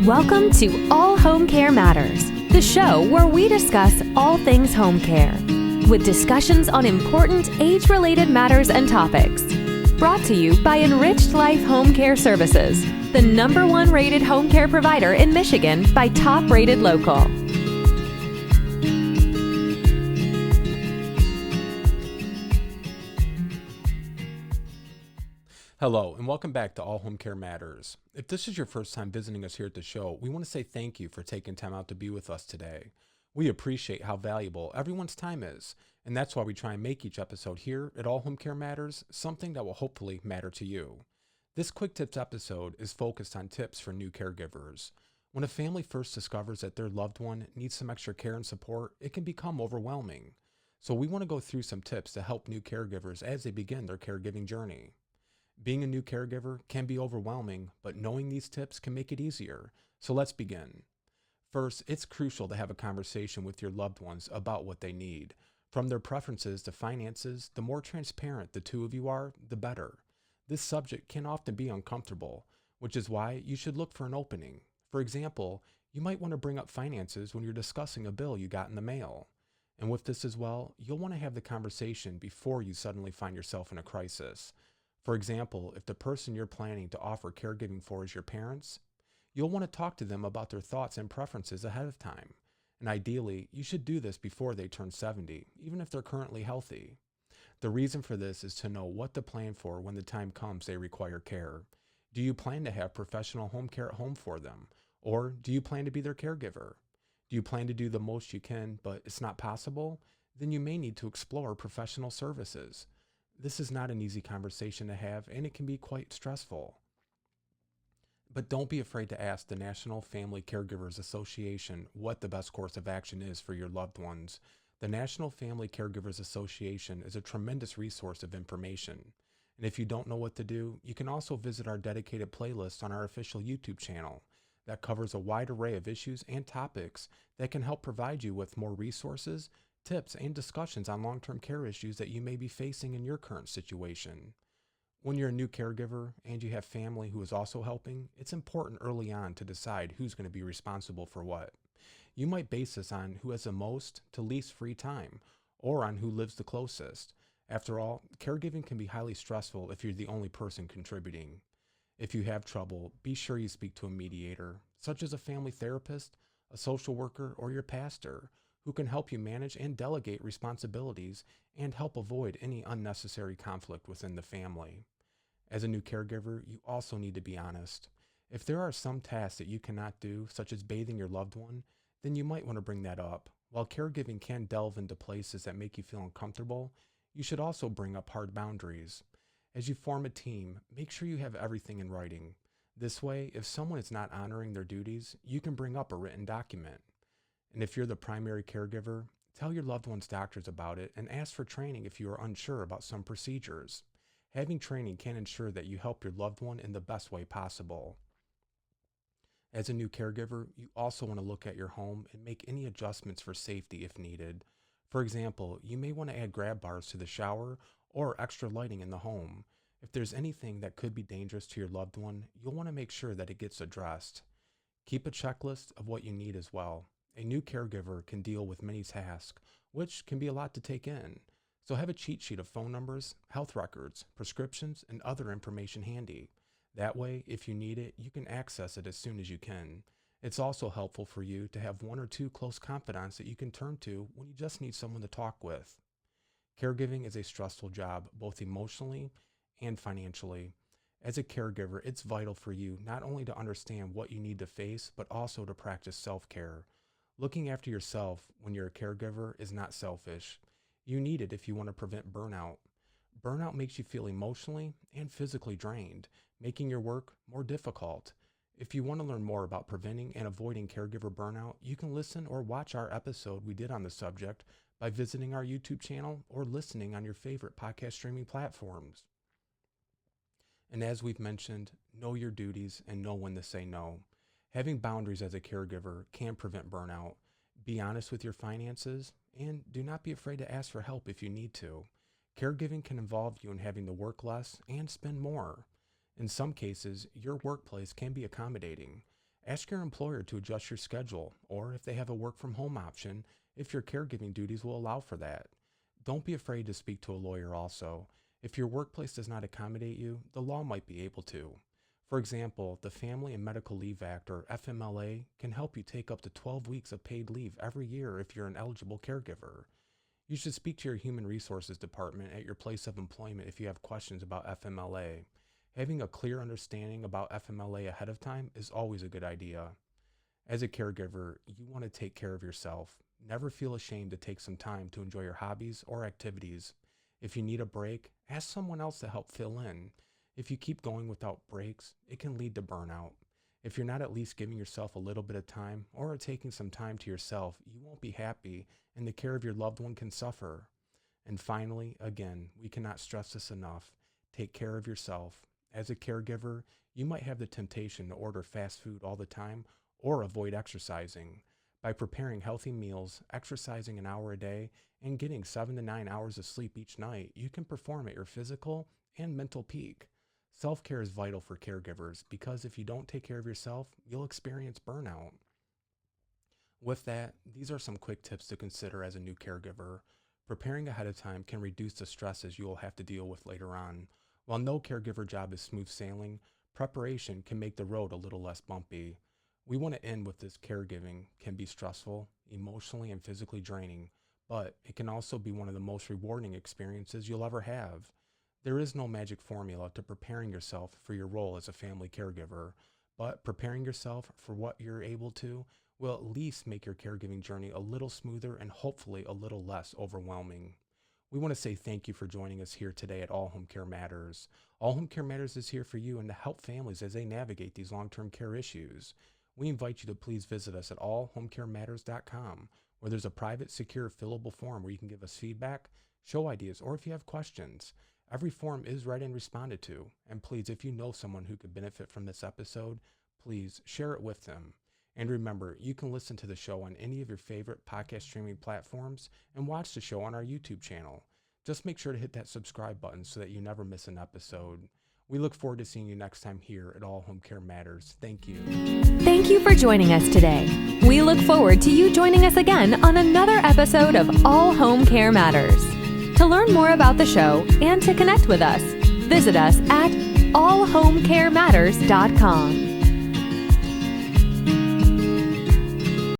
Welcome to All Home Care Matters, the show where we discuss all things home care, with discussions on important age-related matters and topics. Brought to you by Enriched Life Home Care Services, the #1 rated home care provider in Michigan by Top Rated Local. Hello, and welcome back to All Home Care Matters. If this is your first time visiting us here at the show, we want to say thank you for taking time out to be with us today. We appreciate how valuable everyone's time is, and that's why we try and make each episode here at All Home Care Matters something that will hopefully matter to you. This Quick Tips episode is focused on tips for new caregivers. When a family first discovers that their loved one needs some extra care and support, it can become overwhelming. So we want to go through some tips to help new caregivers as they begin their caregiving journey. Being a new caregiver can be overwhelming, but knowing these tips can make it easier. So let's begin. First, it's crucial to have a conversation with your loved ones about what they need. From their preferences to finances, the more transparent the two of you are, the better. This subject can often be uncomfortable, which is why you should look for an opening. For example, you might want to bring up finances when you're discussing a bill you got in the mail. And with this as well, you'll want to have the conversation before you suddenly find yourself in a crisis. For example, if the person you're planning to offer caregiving for is your parents, you'll want to talk to them about their thoughts and preferences ahead of time. And ideally, you should do this before they turn 70, even if they're currently healthy. The reason for this is to know what to plan for when the time comes they require care. Do you plan to have professional home care at home for them? Or do you plan to be their caregiver? Do you plan to do the most you can, but it's not possible? Then you may need to explore professional services. This is not an easy conversation to have, and it can be quite stressful. But don't be afraid to ask the National Family Caregivers Association what the best course of action is for your loved ones. The National Family Caregivers Association is a tremendous resource of information. And if you don't know what to do, you can also visit our dedicated playlist on our official YouTube channel that covers a wide array of issues and topics that can help provide you with more resources, tips, and discussions on long-term care issues that you may be facing in your current situation. When you're a new caregiver and you have family who is also helping, it's important early on to decide who's going to be responsible for what. You might base this on who has the most to least free time, or on who lives the closest. After all, caregiving can be highly stressful if you're the only person contributing. If you have trouble, be sure you speak to a mediator, such as a family therapist, a social worker, or your pastor, who can help you manage and delegate responsibilities and help avoid any unnecessary conflict within the family. As a new caregiver, you also need to be honest. If there are some tasks that you cannot do, such as bathing your loved one, then you might want to bring that up. While caregiving can delve into places that make you feel uncomfortable, you should also bring up hard boundaries. As you form a team, make sure you have everything in writing. This way, if someone is not honoring their duties, you can bring up a written document. And if you're the primary caregiver, tell your loved one's doctors about it and ask for training if you are unsure about some procedures. Having training can ensure that you help your loved one in the best way possible. As a new caregiver, you also want to look at your home and make any adjustments for safety if needed. For example, you may want to add grab bars to the shower or extra lighting in the home. If there's anything that could be dangerous to your loved one, you'll want to make sure that it gets addressed. Keep a checklist of what you need as well. A new caregiver can deal with many tasks, which can be a lot to take in. So have a cheat sheet of phone numbers, health records, prescriptions, and other information handy. That way, if you need it, you can access it as soon as you can. It's also helpful for you to have one or two close confidants that you can turn to when you just need someone to talk with. Caregiving is a stressful job, both emotionally and financially. As a caregiver, it's vital for you not only to understand what you need to face, but also to practice self-care. Looking after yourself when you're a caregiver is not selfish. You need it if you want to prevent burnout. Burnout makes you feel emotionally and physically drained, making your work more difficult. If you want to learn more about preventing and avoiding caregiver burnout, you can listen or watch our episode we did on the subject by visiting our YouTube channel or listening on your favorite podcast streaming platforms. And as we've mentioned, know your duties and know when to say no. Having boundaries as a caregiver can prevent burnout. Be honest with your finances, and do not be afraid to ask for help if you need to. Caregiving can involve you in having to work less and spend more. In some cases, your workplace can be accommodating. Ask your employer to adjust your schedule, or if they have a work from home option, if your caregiving duties will allow for that. Don't be afraid to speak to a lawyer also. If your workplace does not accommodate you, the law might be able to. For example, the Family and Medical Leave Act, or FMLA, can help you take up to 12 weeks of paid leave every year if you're an eligible caregiver. You should speak to your Human Resources Department at your place of employment if you have questions about FMLA. Having a clear understanding about FMLA ahead of time is always a good idea. As a caregiver, you want to take care of yourself. Never feel ashamed to take some time to enjoy your hobbies or activities. If you need a break, ask someone else to help fill in. If you keep going without breaks, it can lead to burnout. If you're not at least giving yourself a little bit of time or taking some time to yourself, you won't be happy, and the care of your loved one can suffer. And finally, again, we cannot stress this enough. Take care of yourself. As a caregiver, you might have the temptation to order fast food all the time or avoid exercising. By preparing healthy meals, exercising an hour a day, and getting 7 to 9 hours of sleep each night, you can perform at your physical and mental peak. Self-care is vital for caregivers because if you don't take care of yourself, you'll experience burnout. With that, these are some quick tips to consider as a new caregiver. Preparing ahead of time can reduce the stresses you will have to deal with later on. While no caregiver job is smooth sailing, preparation can make the road a little less bumpy. We want to end with this: caregiving can be stressful, emotionally and physically draining, but it can also be one of the most rewarding experiences you'll ever have. There is no magic formula to preparing yourself for your role as a family caregiver, but preparing yourself for what you're able to will at least make your caregiving journey a little smoother and hopefully a little less overwhelming. We want to say thank you for joining us here today at All Home Care Matters. All Home Care Matters is here for you and to help families as they navigate these long-term care issues. We invite you to please visit us at allhomecarematters.com, where there's a private, secure, fillable form where you can give us feedback, show ideas, or if you have questions. Every form is read and responded to. And please, if you know someone who could benefit from this episode, please share it with them. And remember, you can listen to the show on any of your favorite podcast streaming platforms and watch the show on our YouTube channel. Just make sure to hit that subscribe button so that you never miss an episode. We look forward to seeing you next time here at All Home Care Matters. Thank you. Thank you for joining us today. We look forward to you joining us again on another episode of All Home Care Matters. To learn more about the show and to connect with us, visit us at allhomecarematters.com.